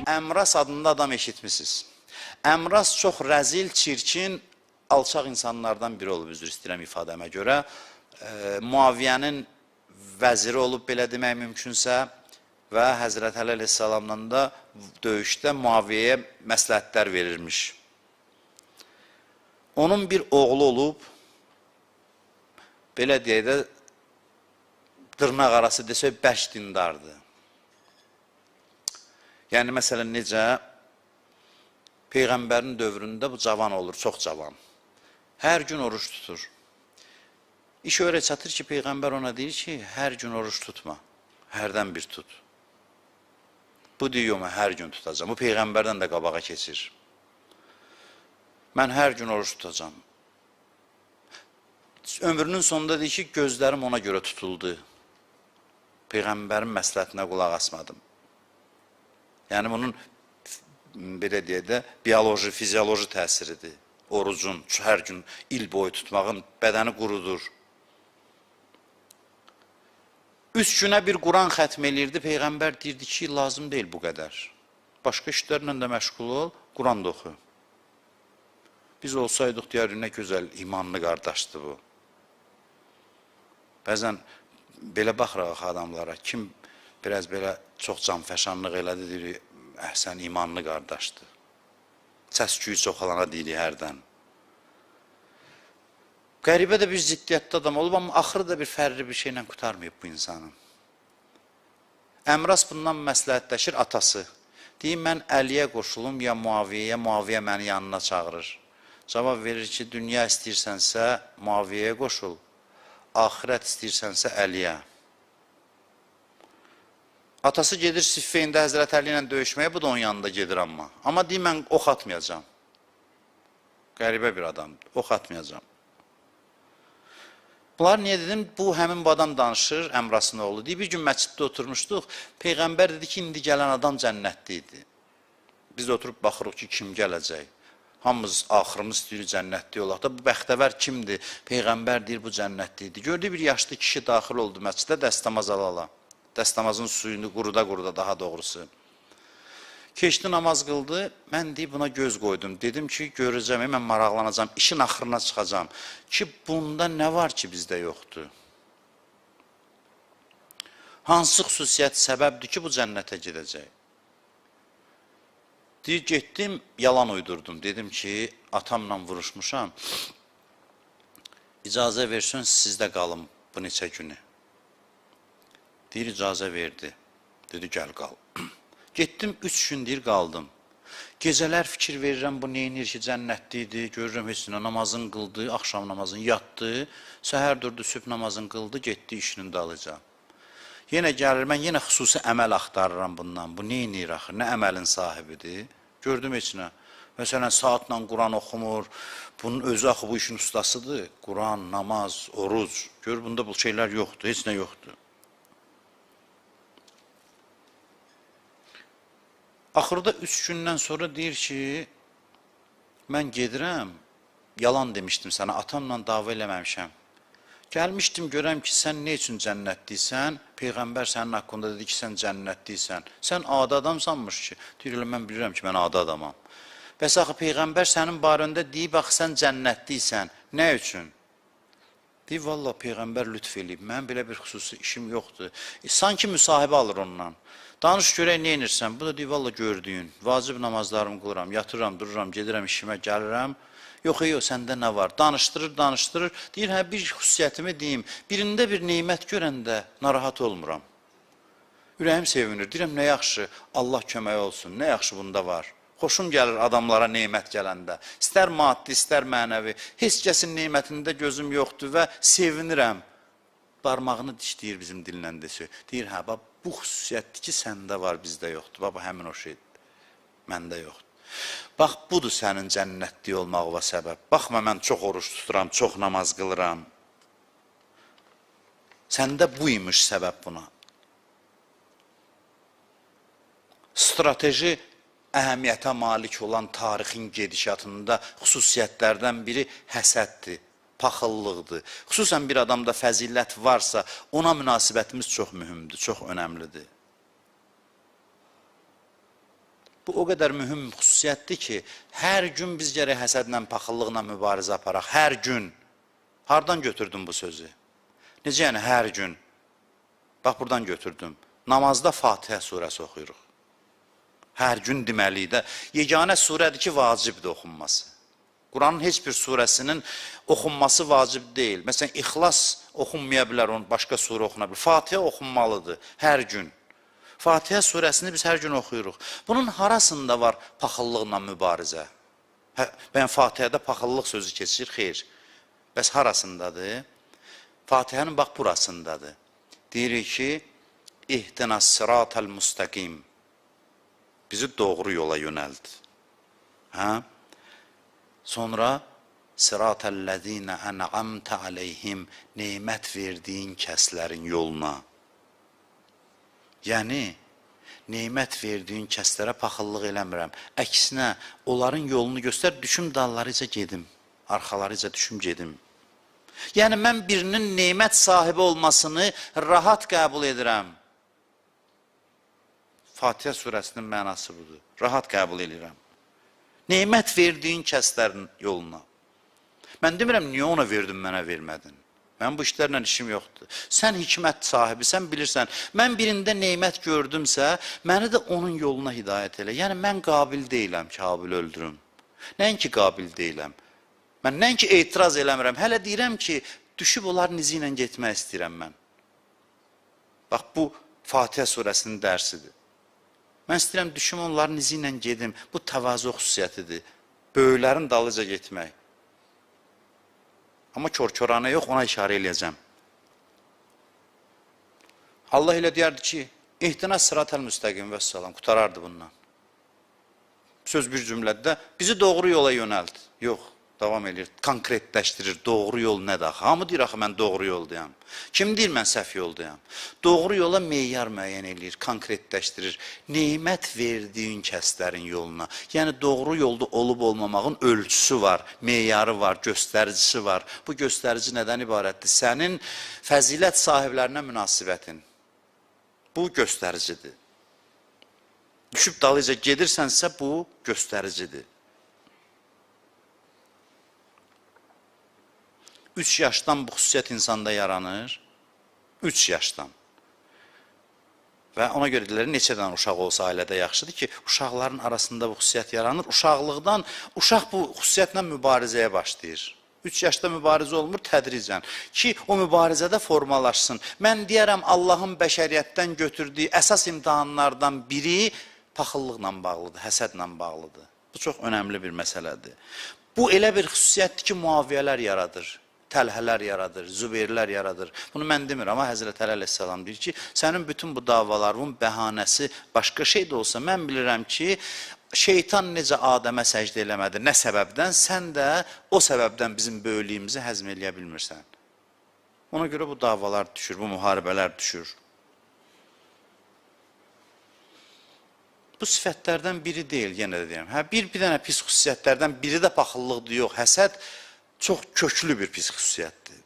Əmras adında adam eşitmişsiniz. Əmras çox rəzil, çirkin, alçaq insanlardan biri olub, üzr istəyirəm ifadəmə görə. Muaviyyənin vəziri olub, belə demək mümkünsə və Həzrət Əli əleyhissalamla da döyüşdə Muaviyyəyə məsləhətlər verirmiş. Onun bir oğlu olub, belə deyək də, dırnaq arası desək, 5 dindardır. Yəni, məsələn, necə? Peyğəmbərin dövründə bu cavan olur, çox cavan. Hər gün oruç tutur. İş öyle çatır ki, Peyğəmbər ona deyir ki, hər gün oruç tutma, hərdən bir tut. Bu deyir, mən hər gün tutacam. Bu Peyğəmbərdən də qabağa keçir. Mən hər gün oruç tutacam. Ömrünün sonunda deyir ki, gözlərim ona görə tutuldu. Peyğəmbərin məsləhətinə qulaq asmadım. Yəni, bunun, belə deyək də, bioloji, fizioloji təsiridir. Orucun, hər gün il boyu tutmağın bədəni qurudur. 3 günə bir Quran xətm eləyirdi, Peyğəmbər deyirdi ki, lazım deyil bu qədər. Başqa işlərlə də məşğul ol, Quran da oxu. Biz olsaydıq, deyərik, nə gözəl, imanlı qardaşdır bu. Bəzən belə baxıraq adamlara, kim biraz belə çox canfəşanlıq elədi, deyirik, əhsən, imanlı qardaşdır. Səs-küyü çoxalana deyirik hərdən. Qəribə də bir ziddiyyətli adam olub, amma axırı da bir fərri bir şeylə qutarmayıb bu insanın. Əmras bundan məsləhətləşir atası. Deyir, mən Əliyə qoşulum ya Muaviyyəyə, Muaviyyə məni yanına çağırır. Cavab verir ki, dünya istəyirsənsə Muaviyyəyə qoşul, axirət istəyirsənsə Əliyə. Atası gedir Siffeyində Həzrət Əli ilə döyüşməyə, bu da onun yanında gedir amma. Amma deyir, mən ox atmayacam. Qəribə bir adamdır, ox atmayacam. Bunlar niyə dedim? Bu, həmin bu adam danışır, Əmrasın oğlu. Deyir, bir gün məsciddə oturmuşduq, Peyğəmbər dedi ki, indi gələn adam cənnətli idi. Biz oturub baxırıq ki, kim gələcək? Hamımız axırımız istəyir cənnətli olaq da, bu bəxtəvər kimdir? Peyğəmbər deyir, bu cənnətli idi. Gördü, bir yaşlı kişi daxil oldu məsciddə, dəstəmaz ala-ala. Dəstəmazın suyunu quruda-quruda daha doğrusu. Keçdi, namaz qıldı, mən deyib buna göz qoydum. Dedim ki, görəcəm, mən maraqlanacam, işin axırına çıxacam ki, bunda nə var ki, bizdə yoxdur? Hansı xüsusiyyət səbəbdir ki, bu cənnətə gedəcək? Deyir, getdim, yalan uydurdum. Dedim ki, atamla vuruşmuşam, icazə versin, sizdə qalım bu neçə günü. Deyir, icazə verdi. Dedi, gəl qal. Getdim, 3 gün deyir, qaldım. Gecələr fikir verirəm, bu neynir ki, cənnətli idi, görürəm heç nə, namazını qıldı, axşam namazını yatdı, səhər durdu, sübh namazını qıldı, getdi işinin dalıca. Yenə gəlir, mən yenə xüsusi əməl axtarıram bundan, bu neynir axı, nə əməlin sahibidir, gördüm heç nə. Məsələn, saatla Quran oxumur, bunun özü axı bu işin ustasıdır, Quran, namaz, oruc, gör, bunda bu şeylər yoxdur, heç nə yoxdur. Axırda 3 gündən sonra deyir ki, mən gedirəm, yalan demişdim sənə, atamla dava eləməmişəm. Gəlmişdim, görəm ki, sən nə üçün cənnətliysən? Peyğəmbər sənin haqqında dedi ki, sən cənnətliysən. Sən adi adamsanmış ki, deyir, mən bilirəm ki, mən adi adamam. Bəs axı, Peyğəmbər sənin barəndə deyib, axı, sən cənnətliysən. Nə üçün? Deyir, valla Peyğəmbər lütf eləyib, mən belə bir xüsusi işim yoxdur. Sanki müsahibə alır ondan. Danış görək, nə inirsən? Bu da deyir, valla gördüyün, vacib namazlarımı qılıram, yatıram, dururam, gedirəm işimə, gəlirəm. Yox, səndə nə var? Danışdırır, danışdırır. Deyir, hə, bir xüsusiyyətimi deyim, birində bir neymət görəndə narahat olmuram. Ürəyim sevinir, deyirəm, nə yaxşı, Allah kömək olsun, nə yaxşı bunda var. Xoşum gəlir adamlara neymət gələndə. İstər maddi, istər mənəvi, heç kəsin neymətində gözüm yoxdur və sevinirəm. Barmağını dişləyir bizim dillə desə. Deyir, hə, bu xüsusiyyətdir ki, səndə var, bizdə yoxdur. Baba, həmin o şeydir. Məndə yoxdur. Bax, budur sənin cənnətli olmağına səbəb. Baxma, mən çox oruç tuturam, çox namaz qılıram. Səndə buymuş səbəb buna. Strateji əhəmiyyətə malik olan tarixin gedişatında xüsusiyyətlərdən biri həsəddir, paxıllıqdır. Xüsusən bir adamda fəzilət varsa, ona münasibətimiz çox mühümdür, çox önəmlidir. Bu o qədər mühüm xüsusiyyətdir ki, hər gün biz gərək həsədlə, paxıllıqla mübarizə aparaq. Hər gün. Hardan götürdüm bu sözü? Necə yəni hər gün? Bax, buradan götürdüm. Namazda Fatihə surəsi oxuyuruq. Hər gün deməliyik də. Yeganə surədir ki, vacibdir oxunması. Quranın heç bir surəsinin oxunması vacib deyil. Məsələn, İxlas oxunmaya bilər, başqa surə oxuna bilər. Fatihə oxunmalıdır hər gün. Fatihə surəsini biz hər gün oxuyuruq. Bunun harasında var paxıllıqla mübarizə? Bəyən Fatihədə paxıllıq sözü keçir, xeyr. Bəs harasındadır? Fatihənin bax burasındadır. Deyirik ki, İhdinas sıratal müstəqim. Bizi doğru yola yönəldi. Sonra sıratəl-ləzīnə ən'amtə aleyhim, nemət verdiyin kəslərin yoluna. Yəni, nemət verdiyin kəslərə paxıllıq eləmirəm. Əksinə, onların yolunu göstər, düşüm dallarıca gedim, arxalarıca düşüm gedim. Yəni, mən birinin nemət sahibi olmasını rahat qəbul edirəm. Fatihə surəsinin mənası budur. Rahat qəbul edirəm. Nemət verdiyin kəslərin yoluna. Mən demirəm, niyə ona verdin, mənə vermədin? Mən bu işlərlə işim yoxdur. Sən hikmət sahibisən, bilirsən. Mən birində nemət gördümsə, məni də onun yoluna hidayət elə. Yəni, mən qabil deyiləm ki, Habil öldürüm. Nəinki qabil deyiləm. Mən nəinki etiraz eləmirəm. Hələ deyirəm ki, düşüb onların izi ilə getmək istəyirəm mən. Bax, bu Fatihə surəsinin dərsidir. Mən istəyirəm, düşüm onların izi ilə gedim. Bu təvazö xüsusiyyətidir. Böyüklərin dalıca getmək. Amma kör-körana yox, ona işarə eləyəcəm. Allah elə deyərdi ki, İhdinəs sıratəl müstəqim və salam, qutarardı bundan. Söz bir cümlədə, bizi doğru yola yönəldi. Yox, davam edir, konkretləşdirir, doğru yol nədir? Hamı deyir, axı, mən doğru yoldayam. Kim deyir, mən səhv yoldayam? Doğru yola meyyar müəyyən edir, konkretləşdirir. Nemət verdiyin kəslərin yoluna. Yəni, doğru yolda olub-olmamağın ölçüsü var, meyyarı var, göstəricisi var. Bu göstərici nədən ibarətdir? Sənin fəzilət sahiblərinə münasibətin. Bu göstəricidir. Düşüb dalıca gedirsənsə, bu göstəricidir. 3 yaşdan bu xüsusiyyət insanda yaranır. 3 yaşdan. Və ona görə deyirlər, neçə dənə uşaq olsa ailədə yaxşıdır ki, uşaqların arasında bu xüsusiyyət yaranır. Uşaqlıqdan, uşaq bu xüsusiyyətlə mübarizəyə başlayır. 3 yaşda mübarizə olmur tədricən. Ki, o mübarizədə formalaşsın. Mən deyərəm, Allahın bəşəriyyətdən götürdüyü əsas imtihanlardan biri paxıllıqla bağlıdır, həsədlə bağlıdır. Bu çox önəmli bir məsələdir. Bu elə bir xüsusiyyətdir ki, müaviyyələr yaradır. Təlhələr yaradır, zübeyrlər yaradır. Bunu mən demirəm, amma Həzrət Əli əleyhissalam deyir ki, sənin bütün bu davaların bəhanəsi başqa şey də olsa, mən bilirəm ki, şeytan necə Adəmə səcdə eləmədi, nə səbəbdən, sən də o səbəbdən bizim böyülüyümüzü həzm eləyə bilmirsən. Ona görə bu davalar düşür, bu müharibələr düşür. Bu sifətlərdən biri deyil, yenə də deyirəm. Bir dənə pis xüsusiyyətlərdən biri də paxıllıqdır, yox, həsəd çox köklü bir pis xüsusiyyətdir.